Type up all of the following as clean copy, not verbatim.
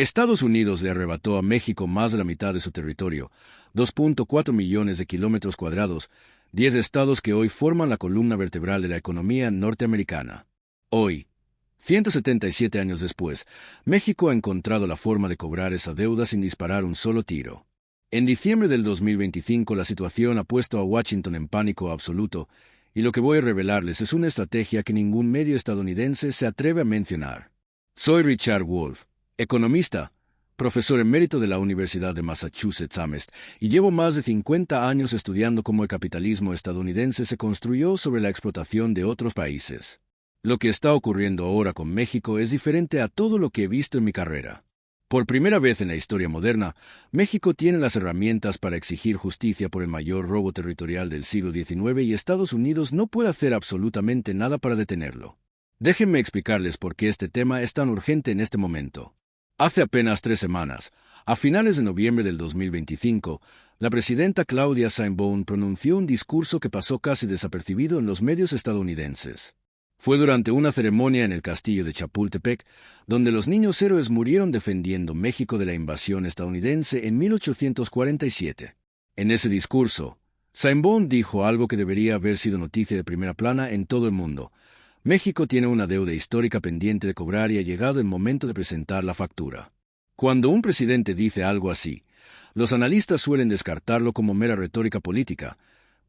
Estados Unidos le arrebató a México más de la mitad de su territorio, 2.4 millones de kilómetros cuadrados, 10 estados que hoy forman la columna vertebral de la economía norteamericana. Hoy, 177 años después, México ha encontrado la forma de cobrar esa deuda sin disparar un solo tiro. En diciembre del 2025 la situación ha puesto a Washington en pánico absoluto, y lo que voy a revelarles es una estrategia que ningún medio estadounidense se atreve a mencionar. Soy Richard Wolff, economista, profesor emérito de la Universidad de Massachusetts Amherst, y llevo más de 50 años estudiando cómo el capitalismo estadounidense se construyó sobre la explotación de otros países. Lo que está ocurriendo ahora con México es diferente a todo lo que he visto en mi carrera. Por primera vez en la historia moderna, México tiene las herramientas para exigir justicia por el mayor robo territorial del siglo XIX y Estados Unidos no puede hacer absolutamente nada para detenerlo. Déjenme explicarles por qué este tema es tan urgente en este momento. Hace apenas 3 semanas, a finales de noviembre del 2025, la presidenta Claudia Sheinbaum pronunció un discurso que pasó casi desapercibido en los medios estadounidenses. Fue durante una ceremonia en el castillo de Chapultepec, donde los niños héroes murieron defendiendo México de la invasión estadounidense en 1847. En ese discurso, Sheinbaum dijo algo que debería haber sido noticia de primera plana en todo el mundo. México tiene una deuda histórica pendiente de cobrar y ha llegado el momento de presentar la factura. Cuando un presidente dice algo así, los analistas suelen descartarlo como mera retórica política,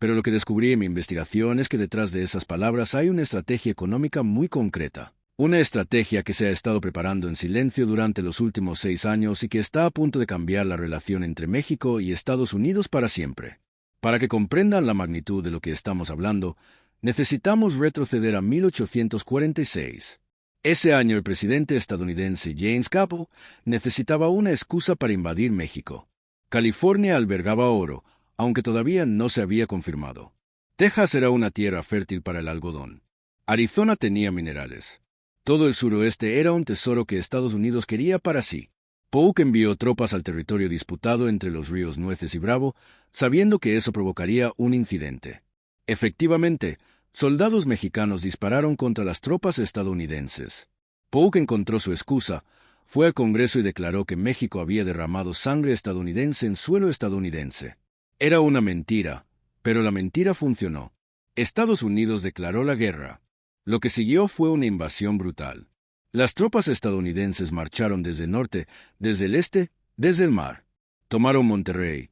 pero lo que descubrí en mi investigación es que detrás de esas palabras hay una estrategia económica muy concreta. Una estrategia que se ha estado preparando en silencio durante los últimos 6 años y que está a punto de cambiar la relación entre México y Estados Unidos para siempre. Para que comprendan la magnitud de lo que estamos hablando, necesitamos retroceder a 1846. Ese año el presidente estadounidense James Cabot necesitaba una excusa para invadir México. California albergaba oro, aunque todavía no se había confirmado. Texas era una tierra fértil para el algodón. Arizona tenía minerales. Todo el suroeste era un tesoro que Estados Unidos quería para sí. Polk envió tropas al territorio disputado entre los ríos Nueces y Bravo, sabiendo que eso provocaría un incidente. Efectivamente, soldados mexicanos dispararon contra las tropas estadounidenses. Polk encontró su excusa, fue al Congreso y declaró que México había derramado sangre estadounidense en suelo estadounidense. Era una mentira, pero la mentira funcionó. Estados Unidos declaró la guerra. Lo que siguió fue una invasión brutal. Las tropas estadounidenses marcharon desde el norte, desde el este, desde el mar. Tomaron Monterrey,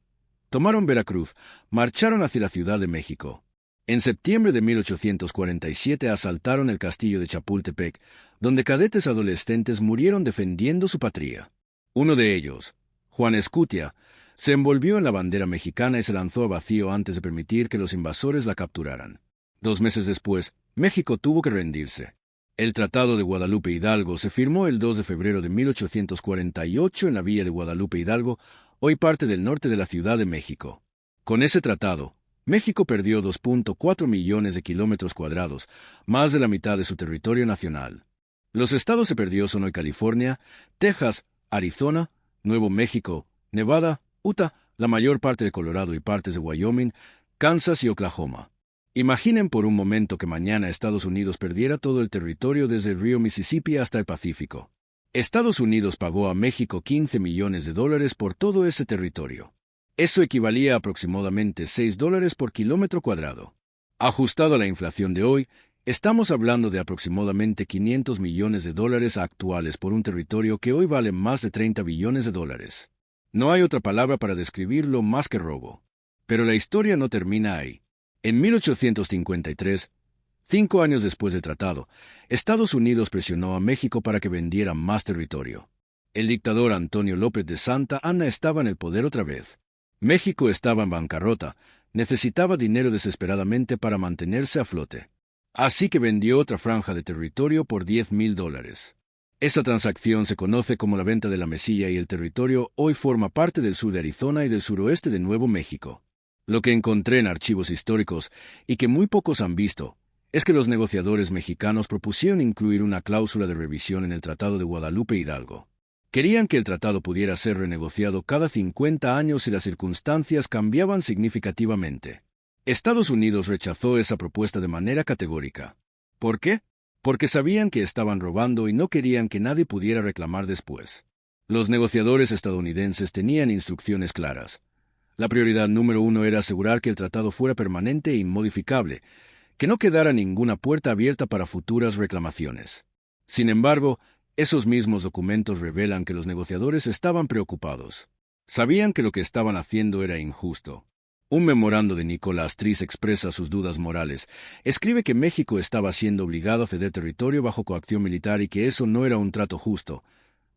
tomaron Veracruz, marcharon hacia la Ciudad de México. En septiembre de 1847 asaltaron el castillo de Chapultepec, donde cadetes adolescentes murieron defendiendo su patria. Uno de ellos, Juan Escutia, se envolvió en la bandera mexicana y se lanzó a vacío antes de permitir que los invasores la capturaran. 2 meses después, México tuvo que rendirse. El Tratado de Guadalupe Hidalgo se firmó el 2 de febrero de 1848 en la villa de Guadalupe Hidalgo, hoy parte del norte de la Ciudad de México. Con ese tratado, México perdió 2.4 millones de kilómetros cuadrados, más de la mitad de su territorio nacional. Los estados se perdió son hoy California, Texas, Arizona, Nuevo México, Nevada, Utah, la mayor parte de Colorado y partes de Wyoming, Kansas y Oklahoma. Imaginen por un momento que mañana Estados Unidos perdiera todo el territorio desde el río Mississippi hasta el Pacífico. Estados Unidos pagó a México $15 millones por todo ese territorio. Eso equivalía a aproximadamente $6 por kilómetro cuadrado. Ajustado a la inflación de hoy, estamos hablando de aproximadamente $500 millones actuales por un territorio que hoy vale más de $30 billones. No hay otra palabra para describirlo más que robo. Pero la historia no termina ahí. En 1853, 5 años después del tratado, Estados Unidos presionó a México para que vendiera más territorio. El dictador Antonio López de Santa Anna estaba en el poder otra vez. México estaba en bancarrota, necesitaba dinero desesperadamente para mantenerse a flote. Así que vendió otra franja de territorio por $10,000. Esa transacción se conoce como la venta de la Mesilla y el territorio hoy forma parte del sur de Arizona y del suroeste de Nuevo México. Lo que encontré en archivos históricos, y que muy pocos han visto, es que los negociadores mexicanos propusieron incluir una cláusula de revisión en el Tratado de Guadalupe Hidalgo. Querían que el tratado pudiera ser renegociado cada 50 años si las circunstancias cambiaban significativamente. Estados Unidos rechazó esa propuesta de manera categórica. ¿Por qué? Porque sabían que estaban robando y no querían que nadie pudiera reclamar después. Los negociadores estadounidenses tenían instrucciones claras. La prioridad número uno era asegurar que el tratado fuera permanente e inmodificable, que no quedara ninguna puerta abierta para futuras reclamaciones. Sin embargo, esos mismos documentos revelan que los negociadores estaban preocupados. Sabían que lo que estaban haciendo era injusto. Un memorando de Nicolás Tris expresa sus dudas morales. Escribe que México estaba siendo obligado a ceder territorio bajo coacción militar y que eso no era un trato justo,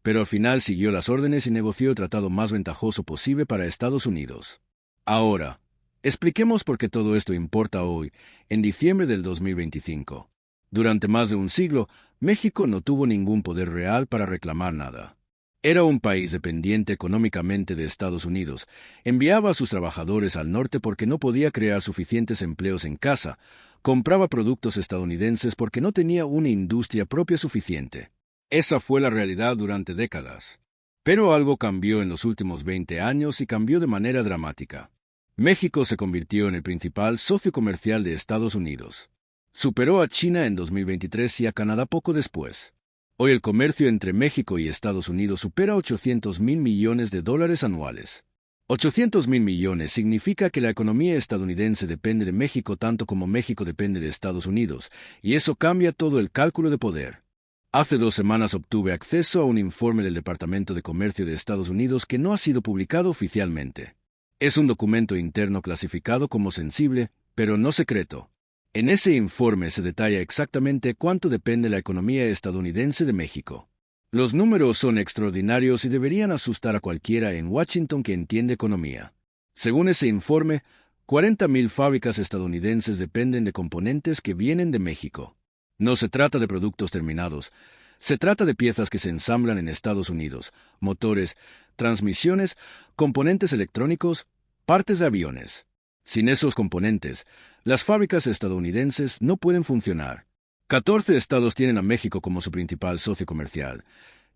pero al final siguió las órdenes y negoció el tratado más ventajoso posible para Estados Unidos. Ahora, expliquemos por qué todo esto importa hoy, en diciembre del 2025. Durante más de un siglo, México no tuvo ningún poder real para reclamar nada. Era un país dependiente económicamente de Estados Unidos. Enviaba a sus trabajadores al norte porque no podía crear suficientes empleos en casa. Compraba productos estadounidenses porque no tenía una industria propia suficiente. Esa fue la realidad durante décadas. Pero algo cambió en los últimos 20 años y cambió de manera dramática. México se convirtió en el principal socio comercial de Estados Unidos. Superó a China en 2023 y a Canadá poco después. Hoy el comercio entre México y Estados Unidos supera $800 mil millones anuales. 800 mil millones significa que la economía estadounidense depende de México tanto como México depende de Estados Unidos, y eso cambia todo el cálculo de poder. Hace 2 semanas obtuve acceso a un informe del Departamento de Comercio de Estados Unidos que no ha sido publicado oficialmente. Es un documento interno clasificado como sensible, pero no secreto. En ese informe se detalla exactamente cuánto depende la economía estadounidense de México. Los números son extraordinarios y deberían asustar a cualquiera en Washington que entiende economía. Según ese informe, 40,000 fábricas estadounidenses dependen de componentes que vienen de México. No se trata de productos terminados, se trata de piezas que se ensamblan en Estados Unidos, motores, transmisiones, componentes electrónicos, partes de aviones. Sin esos componentes, las fábricas estadounidenses no pueden funcionar. 14 estados tienen a México como su principal socio comercial.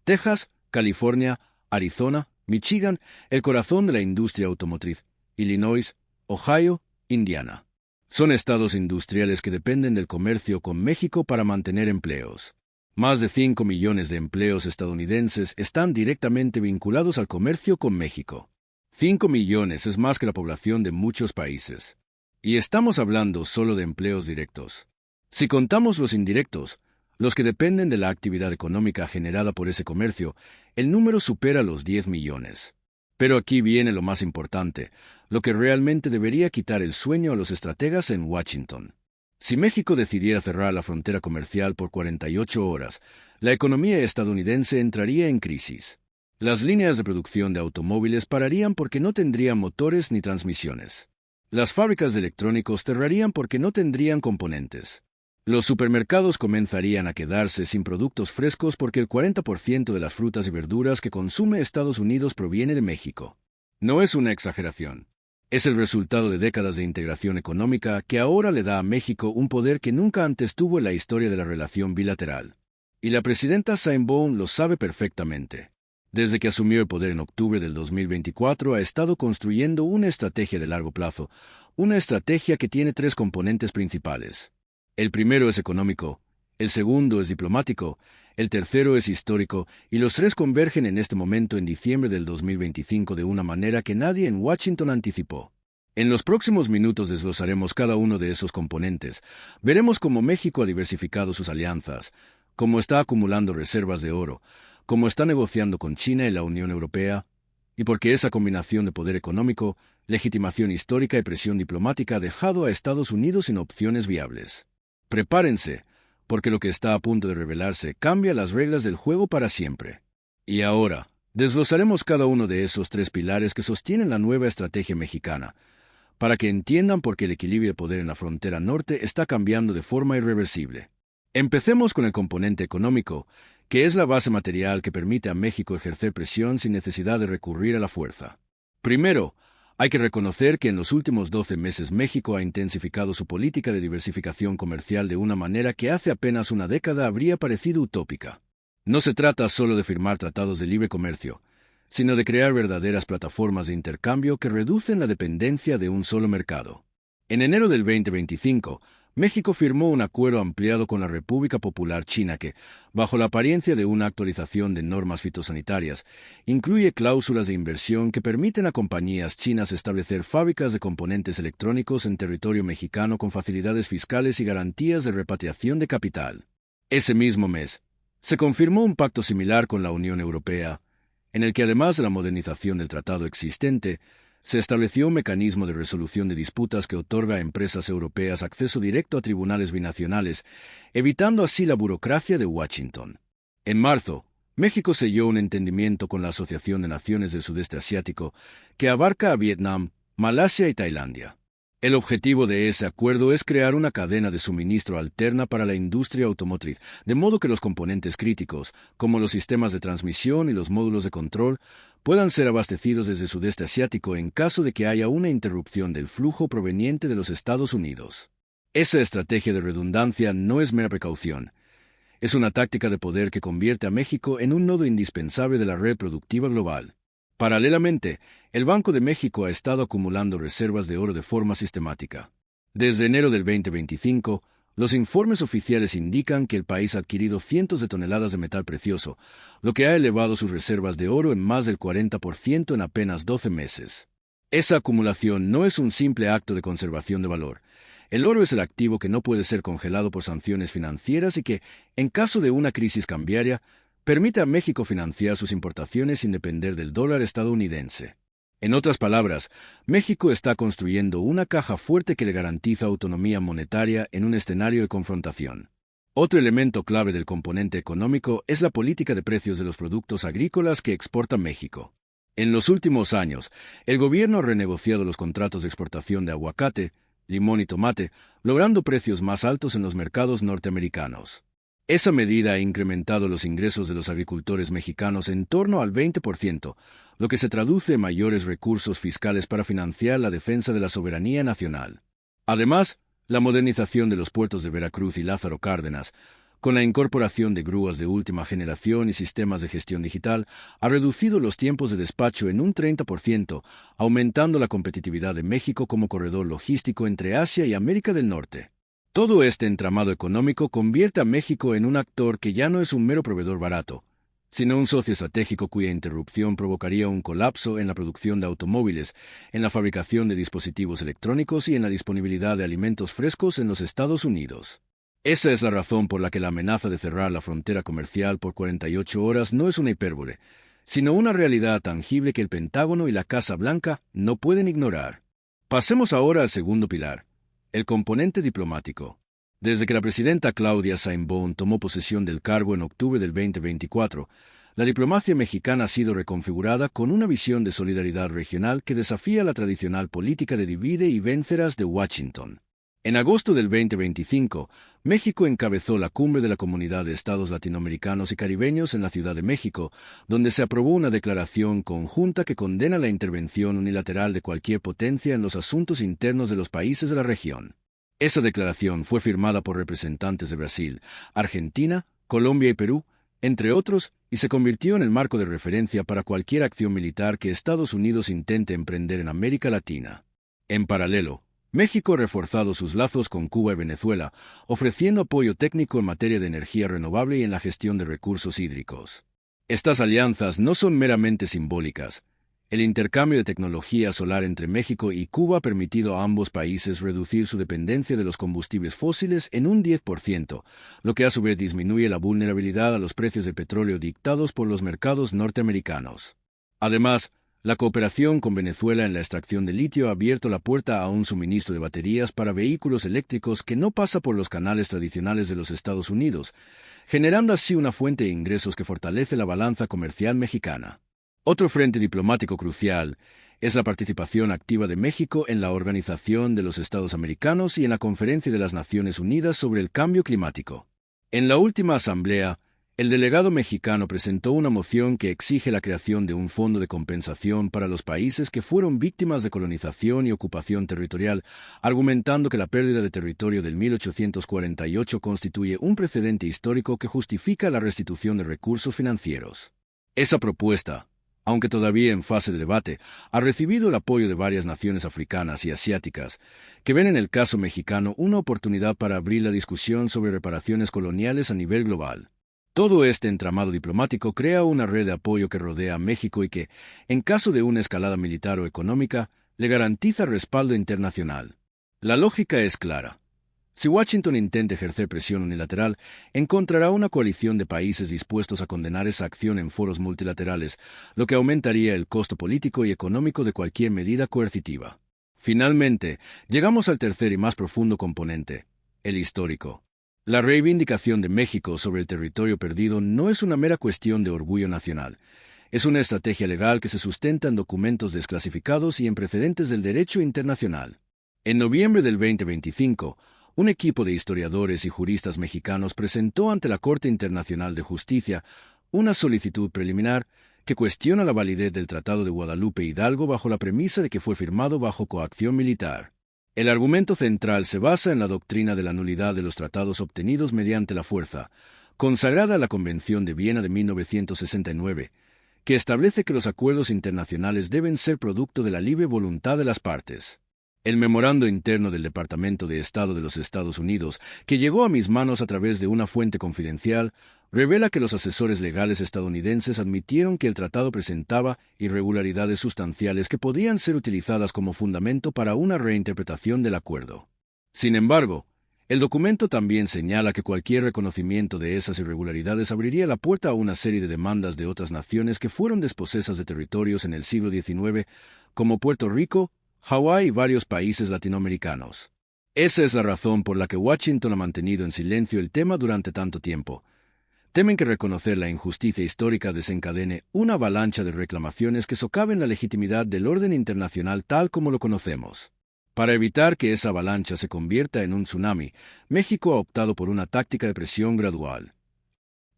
Texas, California, Arizona, Michigan, el corazón de la industria automotriz, Illinois, Ohio, Indiana. Son estados industriales que dependen del comercio con México para mantener empleos. Más de 5 millones de empleos estadounidenses están directamente vinculados al comercio con México. 5 millones es más que la población de muchos países. Y estamos hablando solo de empleos directos. Si contamos los indirectos, los que dependen de la actividad económica generada por ese comercio, el número supera los 10 millones. Pero aquí viene lo más importante, lo que realmente debería quitar el sueño a los estrategas en Washington. Si México decidiera cerrar la frontera comercial por 48 horas, la economía estadounidense entraría en crisis. Las líneas de producción de automóviles pararían porque no tendrían motores ni transmisiones. Las fábricas de electrónicos cerrarían porque no tendrían componentes. Los supermercados comenzarían a quedarse sin productos frescos porque el 40% de las frutas y verduras que consume Estados Unidos proviene de México. No es una exageración. Es el resultado de décadas de integración económica que ahora le da a México un poder que nunca antes tuvo en la historia de la relación bilateral. Y la presidenta Sheinbaum lo sabe perfectamente. Desde que asumió el poder en octubre del 2024 ha estado construyendo una estrategia de largo plazo, una estrategia que tiene 3 componentes principales. El primero es económico, el segundo es diplomático, el tercero es histórico, y los 3 convergen en este momento en diciembre del 2025 de una manera que nadie en Washington anticipó. En los próximos minutos desglosaremos cada uno de esos componentes. Veremos cómo México ha diversificado sus alianzas, cómo está acumulando reservas de oro, cómo está negociando con China y la Unión Europea, y por qué esa combinación de poder económico, legitimación histórica y presión diplomática ha dejado a Estados Unidos sin opciones viables. Prepárense, porque lo que está a punto de revelarse cambia las reglas del juego para siempre. Y ahora, desglosaremos cada uno de esos 3 pilares que sostienen la nueva estrategia mexicana, para que entiendan por qué el equilibrio de poder en la frontera norte está cambiando de forma irreversible. Empecemos con el componente económico, que es la base material que permite a México ejercer presión sin necesidad de recurrir a la fuerza. Primero, hay que reconocer que en los últimos 12 meses México ha intensificado su política de diversificación comercial de una manera que hace apenas una década habría parecido utópica. No se trata solo de firmar tratados de libre comercio, sino de crear verdaderas plataformas de intercambio que reducen la dependencia de un solo mercado. En enero del 2025, México firmó un acuerdo ampliado con la República Popular China que, bajo la apariencia de una actualización de normas fitosanitarias, incluye cláusulas de inversión que permiten a compañías chinas establecer fábricas de componentes electrónicos en territorio mexicano con facilidades fiscales y garantías de repatriación de capital. Ese mismo mes, se confirmó un pacto similar con la Unión Europea, en el que además de la modernización del tratado existente, se estableció un mecanismo de resolución de disputas que otorga a empresas europeas acceso directo a tribunales binacionales, evitando así la burocracia de Washington. En marzo, México selló un entendimiento con la Asociación de Naciones del Sudeste Asiático, que abarca a Vietnam, Malasia y Tailandia. El objetivo de ese acuerdo es crear una cadena de suministro alterna para la industria automotriz, de modo que los componentes críticos, como los sistemas de transmisión y los módulos de control, puedan ser abastecidos desde el sudeste asiático en caso de que haya una interrupción del flujo proveniente de los Estados Unidos. Esa estrategia de redundancia no es mera precaución. Es una táctica de poder que convierte a México en un nodo indispensable de la red productiva global. Paralelamente, el Banco de México ha estado acumulando reservas de oro de forma sistemática. Desde enero del 2025, los informes oficiales indican que el país ha adquirido cientos de toneladas de metal precioso, lo que ha elevado sus reservas de oro en más del 40% en apenas 12 meses. Esa acumulación no es un simple acto de conservación de valor. El oro es el activo que no puede ser congelado por sanciones financieras y que, en caso de una crisis cambiaria, permite a México financiar sus importaciones sin depender del dólar estadounidense. En otras palabras, México está construyendo una caja fuerte que le garantiza autonomía monetaria en un escenario de confrontación. Otro elemento clave del componente económico es la política de precios de los productos agrícolas que exporta México. En los últimos años, el gobierno ha renegociado los contratos de exportación de aguacate, limón y tomate, logrando precios más altos en los mercados norteamericanos. Esa medida ha incrementado los ingresos de los agricultores mexicanos en torno al 20%, lo que se traduce en mayores recursos fiscales para financiar la defensa de la soberanía nacional. Además, la modernización de los puertos de Veracruz y Lázaro Cárdenas, con la incorporación de grúas de última generación y sistemas de gestión digital, ha reducido los tiempos de despacho en un 30%, aumentando la competitividad de México como corredor logístico entre Asia y América del Norte. Todo este entramado económico convierte a México en un actor que ya no es un mero proveedor barato, sino un socio estratégico cuya interrupción provocaría un colapso en la producción de automóviles, en la fabricación de dispositivos electrónicos y en la disponibilidad de alimentos frescos en los Estados Unidos. Esa es la razón por la que la amenaza de cerrar la frontera comercial por 48 horas no es una hipérbole, sino una realidad tangible que el Pentágono y la Casa Blanca no pueden ignorar. Pasemos ahora al segundo pilar. El componente diplomático. Desde que la presidenta Claudia Sheinbaum tomó posesión del cargo en octubre del 2024, la diplomacia mexicana ha sido reconfigurada con una visión de solidaridad regional que desafía la tradicional política de divide y vencerás de Washington. En agosto del 2025, México encabezó la cumbre de la Comunidad de Estados Latinoamericanos y Caribeños en la Ciudad de México, donde se aprobó una declaración conjunta que condena la intervención unilateral de cualquier potencia en los asuntos internos de los países de la región. Esa declaración fue firmada por representantes de Brasil, Argentina, Colombia y Perú, entre otros, y se convirtió en el marco de referencia para cualquier acción militar que Estados Unidos intente emprender en América Latina. En paralelo, México ha reforzado sus lazos con Cuba y Venezuela, ofreciendo apoyo técnico en materia de energía renovable y en la gestión de recursos hídricos. Estas alianzas no son meramente simbólicas. El intercambio de tecnología solar entre México y Cuba ha permitido a ambos países reducir su dependencia de los combustibles fósiles en un 10%, lo que a su vez disminuye la vulnerabilidad a los precios del petróleo dictados por los mercados norteamericanos. Además, la cooperación con Venezuela en la extracción de litio ha abierto la puerta a un suministro de baterías para vehículos eléctricos que no pasa por los canales tradicionales de los Estados Unidos, generando así una fuente de ingresos que fortalece la balanza comercial mexicana. Otro frente diplomático crucial es la participación activa de México en la Organización de los Estados Americanos y en la Conferencia de las Naciones Unidas sobre el Cambio Climático. En la última asamblea, el delegado mexicano presentó una moción que exige la creación de un fondo de compensación para los países que fueron víctimas de colonización y ocupación territorial, argumentando que la pérdida de territorio del 1848 constituye un precedente histórico que justifica la restitución de recursos financieros. Esa propuesta, aunque todavía en fase de debate, ha recibido el apoyo de varias naciones africanas y asiáticas, que ven en el caso mexicano una oportunidad para abrir la discusión sobre reparaciones coloniales a nivel global. Todo este entramado diplomático crea una red de apoyo que rodea a México y que, en caso de una escalada militar o económica, le garantiza respaldo internacional. La lógica es clara. Si Washington intenta ejercer presión unilateral, encontrará una coalición de países dispuestos a condenar esa acción en foros multilaterales, lo que aumentaría el costo político y económico de cualquier medida coercitiva. Finalmente, llegamos al tercer y más profundo componente, el histórico. La reivindicación de México sobre el territorio perdido no es una mera cuestión de orgullo nacional. Es una estrategia legal que se sustenta en documentos desclasificados y en precedentes del derecho internacional. En noviembre del 2025, un equipo de historiadores y juristas mexicanos presentó ante la Corte Internacional de Justicia una solicitud preliminar que cuestiona la validez del Tratado de Guadalupe Hidalgo bajo la premisa de que fue firmado bajo coacción militar. El argumento central se basa en la doctrina de la nulidad de los tratados obtenidos mediante la fuerza, consagrada a la Convención de Viena de 1969, que establece que los acuerdos internacionales deben ser producto de la libre voluntad de las partes. El memorando interno del Departamento de Estado de los Estados Unidos, que llegó a mis manos a través de una fuente confidencial, revela que los asesores legales estadounidenses admitieron que el tratado presentaba irregularidades sustanciales que podían ser utilizadas como fundamento para una reinterpretación del acuerdo. Sin embargo, el documento también señala que cualquier reconocimiento de esas irregularidades abriría la puerta a una serie de demandas de otras naciones que fueron desposesas de territorios en el siglo XIX, como Puerto Rico, Hawái y varios países latinoamericanos. Esa es la razón por la que Washington ha mantenido en silencio el tema durante tanto tiempo. Temen que reconocer la injusticia histórica desencadene una avalancha de reclamaciones que socaven la legitimidad del orden internacional tal como lo conocemos. Para evitar que esa avalancha se convierta en un tsunami, México ha optado por una táctica de presión gradual.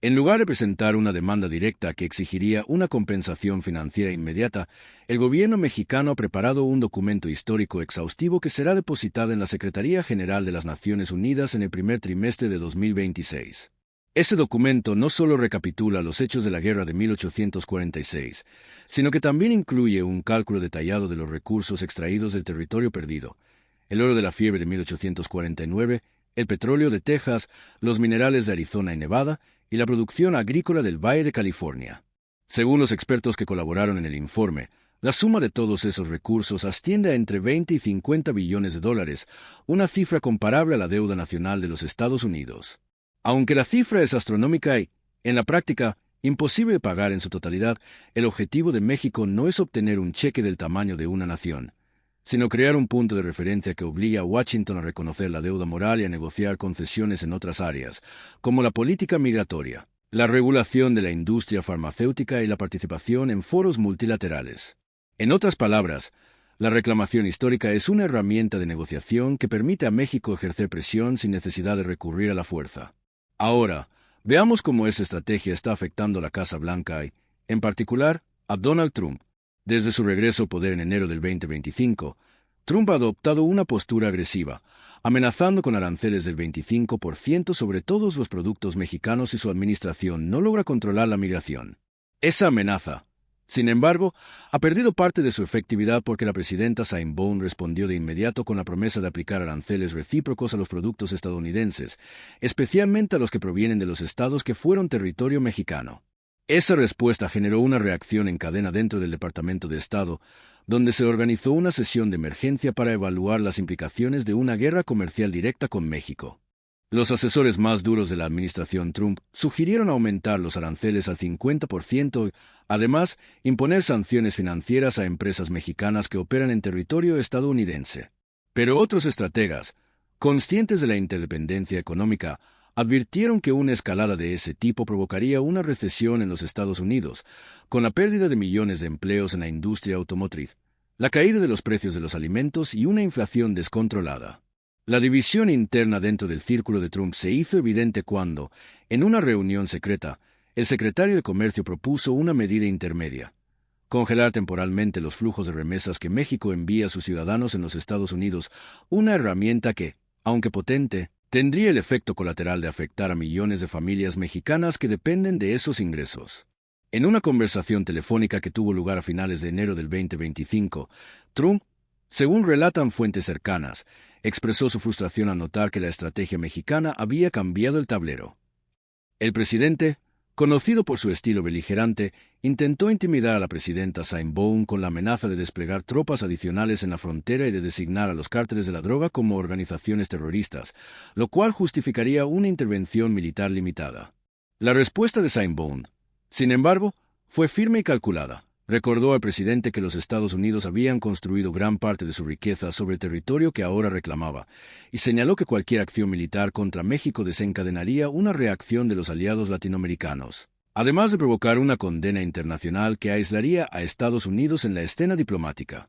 En lugar de presentar una demanda directa que exigiría una compensación financiera inmediata, el gobierno mexicano ha preparado un documento histórico exhaustivo que será depositado en la Secretaría General de las Naciones Unidas en el primer trimestre de 2026. Ese documento no solo recapitula los hechos de la guerra de 1846, sino que también incluye un cálculo detallado de los recursos extraídos del territorio perdido, el oro de la fiebre de 1849, el petróleo de Texas, los minerales de Arizona y Nevada, y la producción agrícola del Valle de California. Según los expertos que colaboraron en el informe, la suma de todos esos recursos asciende a entre 20 y 50 billones de dólares, una cifra comparable a la deuda nacional de los Estados Unidos. Aunque la cifra es astronómica y, en la práctica, imposible de pagar en su totalidad, el objetivo de México no es obtener un cheque del tamaño de una nación, sino crear un punto de referencia que obligue a Washington a reconocer la deuda moral y a negociar concesiones en otras áreas, como la política migratoria, la regulación de la industria farmacéutica y la participación en foros multilaterales. En otras palabras, la reclamación histórica es una herramienta de negociación que permite a México ejercer presión sin necesidad de recurrir a la fuerza. Ahora, veamos cómo esa estrategia está afectando a la Casa Blanca y, en particular, a Donald Trump. Desde su regreso al poder en enero del 2025, Trump ha adoptado una postura agresiva, amenazando con aranceles del 25% sobre todos los productos mexicanos si su administración no logra controlar la migración. Esa amenaza, sin embargo, ha perdido parte de su efectividad porque la presidenta Sheinbaum respondió de inmediato con la promesa de aplicar aranceles recíprocos a los productos estadounidenses, especialmente a los que provienen de los estados que fueron territorio mexicano. Esa respuesta generó una reacción en cadena dentro del Departamento de Estado, donde se organizó una sesión de emergencia para evaluar las implicaciones de una guerra comercial directa con México. Los asesores más duros de la administración Trump sugirieron aumentar los aranceles al 50% y, además, imponer sanciones financieras a empresas mexicanas que operan en territorio estadounidense. Pero otros estrategas, conscientes de la interdependencia económica, advirtieron que una escalada de ese tipo provocaría una recesión en los Estados Unidos, con la pérdida de millones de empleos en la industria automotriz, la caída de los precios de los alimentos y una inflación descontrolada. La división interna dentro del círculo de Trump se hizo evidente cuando, en una reunión secreta, el secretario de Comercio propuso una medida intermedia: congelar temporalmente los flujos de remesas que México envía a sus ciudadanos en los Estados Unidos, una herramienta que, aunque potente, tendría el efecto colateral de afectar a millones de familias mexicanas que dependen de esos ingresos. En una conversación telefónica que tuvo lugar a finales de enero del 2025, Trump, según relatan fuentes cercanas, expresó su frustración al notar que la estrategia mexicana había cambiado el tablero. El presidente, conocido por su estilo beligerante, intentó intimidar a la presidenta Sheinbaum con la amenaza de desplegar tropas adicionales en la frontera y de designar a los cárteles de la droga como organizaciones terroristas, lo cual justificaría una intervención militar limitada. La respuesta de Sheinbaum, sin embargo, fue firme y calculada. Recordó al presidente que los Estados Unidos habían construido gran parte de su riqueza sobre el territorio que ahora reclamaba, y señaló que cualquier acción militar contra México desencadenaría una reacción de los aliados latinoamericanos, además de provocar una condena internacional que aislaría a Estados Unidos en la escena diplomática.